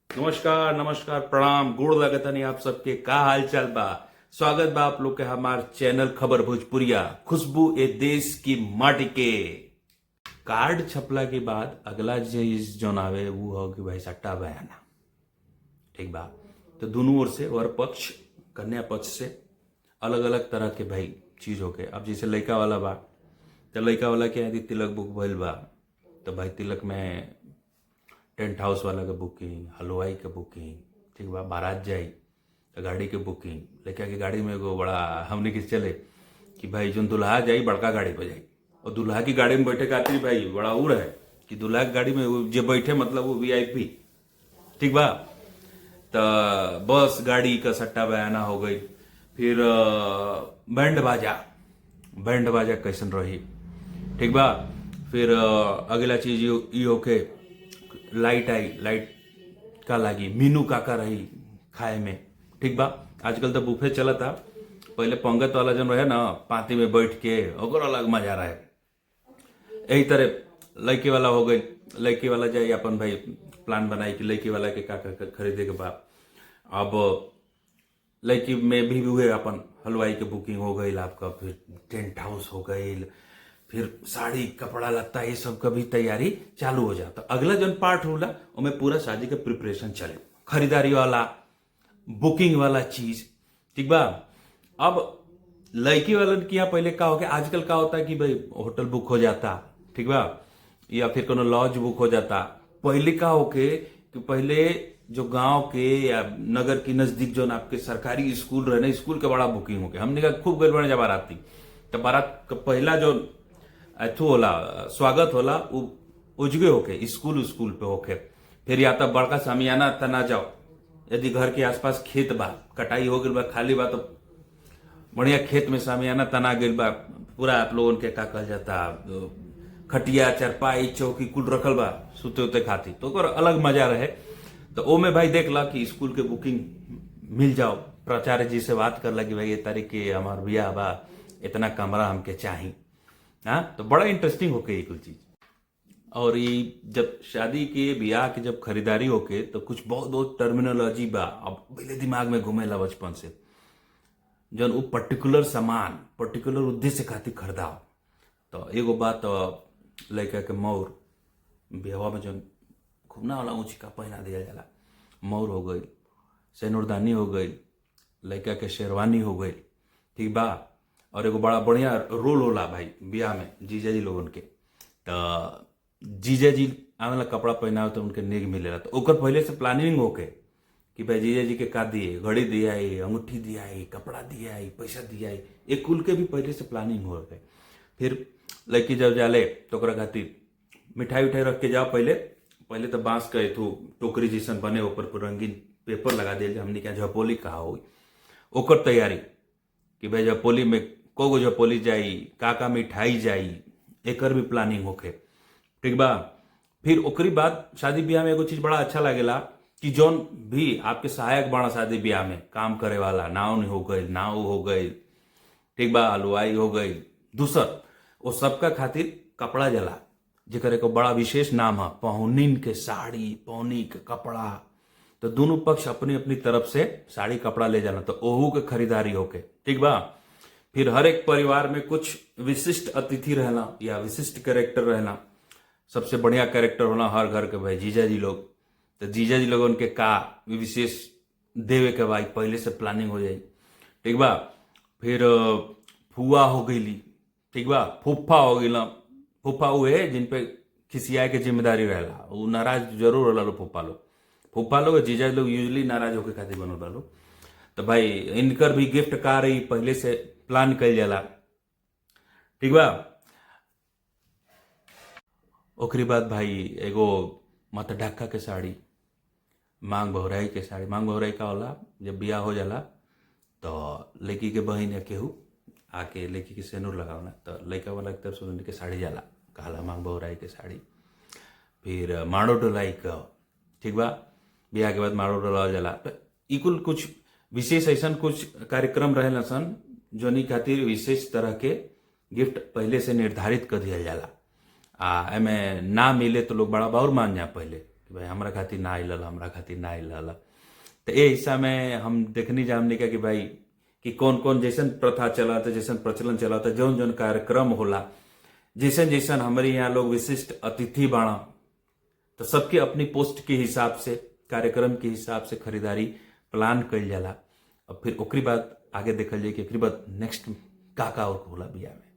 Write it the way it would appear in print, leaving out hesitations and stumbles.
नमस्कार नमस्कार प्रणाम गोड़ लगतनी आप सबके का हाल चाल बा। स्वागत बा आप लोग के हमार चैनल खबर भोजपुरिया खुशबू ए देश की माटी के। कार्ड छपला के बाद अगला चीज जौन आवे वो हो कि भाई सट्टा बयाना। ठीक बा। तो दोनों ओर से वर पक्ष कन्या पक्ष से अलग अलग तरह के भाई चीज होके। अब जैसे लड़का वाला बा तो लड़का वाला के यदि तिलक बुक भइल बा तो भाई तिलक में टेंट हाउस वाला के बुकिंग, हलवाई के बुकिंग, ठीक बा। बारात जाई तो गाड़ी के बुकिंग, लेके के गाड़ी में एगो बड़ा हमने के चले कि भाई जो दुल्हा जाई बड़का गाड़ी पे जाई और दुल्हा की गाड़ी में बैठे खातिर भाई बड़ा उड़ है कि दुल्हा की गाड़ी में वो जो बैठे मतलब वो वीआईपी। ठीक बा। तो बस गाड़ी का सट्टा बयाना हो गई। फिर बैंड बाजा कैसन रही। ठीक बा। फिर अगला चीज ये होके लाइट आई, लाइट का लागी मीनू काका रही खाए में। ठीक बा। आजकल तो बुफे चला था, पहले पंगत वाला जन रहे ना पाती में बैठ के ओकर अलग मजा रहे। यही तरह लड़की वाला हो गई, लड़की वाला जाए अपन भाई प्लान बनाई कि लड़की वाला के काका खरीदे के बाद अब लड़की में भी हुए अपन हलवाई के बुकिंग हो गई आपका, फिर टेंट हाउस हो गई, फिर साड़ी कपड़ा लत्ता ये सब का भी तैयारी चालू हो जाता। अगला जन पार्ट होला उसमें पूरा शादी का प्रिपरेशन चले, खरीदारी वाला बुकिंग वाला चीज। ठीक बा। अब लड़की वालन के यहाँ पहले का हो गया, आजकल का होता है कि भाई होटल बुक हो जाता, ठीक बा, या फिर कोनो लॉज बुक हो जाता। पहले का होके कि पहले जो गांव के या नगर के नजदीक जो आपके सरकारी स्कूल रहे, स्कूल के बड़ा बुकिंग हो गया। हमने का खूब गड़बड़ जब बारात थी तो बारात का पहला जो अथु होला स्वागत होला वो उजगे होके स्कूल पे होके। फिर या तो बड़का सामियाना तना जाओ, यदि घर के आसपास खेत बा, कटाई हो गई बा, खाली बा, तो बढ़िया खेत में सामियाना तना गई बा, पूरा आप लोगों के का कहल जाता खटिया चरपाई चौकी कुल रखल बा सुते उते खाती, तो ओकर अलग मजा रहे। तो ओ में भाई देख ला कि स्कूल के बुकिंग मिल जाओ, प्राचार्य जी से बात कर ला कि भाई ये तारीख के हमार बियाह बा, इतना कमरा हमके चाहिए। हाँ, तो बड़ा इंटरेस्टिंग होके ये कुल चीज। और ये जब शादी के ब्याह के जब खरीदारी होके तो कुछ बहुत बहुत टर्मिनोलॉजी बा अब पहले दिमाग में घूमेला बचपन से, जन वो पर्टिकुलर सामान पर्टिकुलर उद्देश्य खातिर खरीदाओ। तो एगो बात लड़का के मौर ब्याह में जन खूब वाला ऊँची का पहना दिया जाला, मौर हो गई, सेनुरदानी हो गई, लड़का के शेरवानी हो गई। ठीक बा। और एगो बड़ा बढ़िया रोल होला भाई ब्याह में जीजा जी लोगन के, तो जीजा जी आवेला कपड़ा पहनावे तो उनके नेग मिलेला। तो ओकर पहले से प्लानिंग होके कि भाई जीजा जी के का दिए, घड़ी दिया, अंगूठी दिया, कपड़ा दिया, पैसा दिया, एक कुल के भी पहले से प्लानिंग हो गए। फिर लड़की जब जाले तो ओकरा खातिर मिठाई उठाई रख के जाओ। पहले तो बांस का टोकरी जैसन बने, ऊपर पर रंगीन पेपर लगा दिया, हमने क्या झपोली कहा हो, ओकर तैयारी कि भाई झपोली में कोगो झपोली जाई, का मिठाई जाई, एकर भी प्लानिंग होके। ठीक बा। फिर ओकरी बाद शादी ब्याह में एगो चीज बड़ा अच्छा लगेला कि जौन भी आपके सहायक बड़ा शादी ब्याह में काम करे वाला, नाव हो गई, ठीक बा, हलवाई हो गई, दूसर वो सबका खातिर कपड़ा जला, जेकर एक बड़ा विशेष नाम है पहुनिन के साड़ी, पौनी के कपड़ा। तो दोनों पक्ष अपनी अपनी तरफ से साड़ी कपड़ा ले जाना, तो ओहू के खरीदारी होके। ठीक बा। फिर हर एक परिवार में कुछ विशिष्ट अतिथि रहना या विशिष्ट कैरेक्टर रहना। सबसे बढ़िया कैरेक्टर होना हर घर के भाई जीजा जी लोग, तो जीजा जी लोगन के का विशेष देवे के भाई पहले से प्लानिंग हो जाए। ठीक बा। फिर फुआ हो गई, ठीक बा, फूफा हो गई। फूफा हुए जिन पे खिसियाए के जिम्मेदारी रहेला, वो नाराज जरूर होला लो फूफा लोग जीजा लोग यूजली नाराज होके खातिर बनल बा लोग। तो भाई इनकर भी गिफ्ट का रही पहले से प्लान कल जाला। ठीक बा। ओकरी बाद भाई एगो माथा ढक्का के साड़ी, मांग बहुराई के साड़ी। मांग बहुराई का होला, जब ब्याह हो जाला तो लड़की के बहन या केहू आके लड़की के सेनुर लगावना, तो लड़का वाला की तरफ से उनके साड़ी जाला, कहला मांग बहुराई के साड़ी। फिर माड़ो डोलाई का, ठीक बा, ब्याह के बाद माड़ो डोलावल जाला। तो ई कुल कुछ विशेष ऐसा कुछ कार्यक्रम रहेला सन जोनी खातिर विशेष तरह के गिफ्ट पहले से निर्धारित कर दिया जाला। एमे ना मिले तो लोग बड़ा बाउर मान जा पहले कि भाई हमरा खातिर ना आइल, हमरा खातिर ना आइल। तो ये हिस्सा में हम देखनी जामने का कि भाई कि कौन कौन जैसन प्रथा चला था, जैसन प्रचलन चला था, जौन जौन कार्यक्रम होला, जैसन जैसन हमारे यहाँ लोग विशिष्ट अतिथि बाणा, तो सबके अपनी पोस्ट के हिसाब से, कार्यक्रम के हिसाब से खरीदारी प्लान कल जाला। अब फिर ओकरी बाद आगे देखल जाए कि ओकरी बाद नेक्स्ट का और होला बिया में।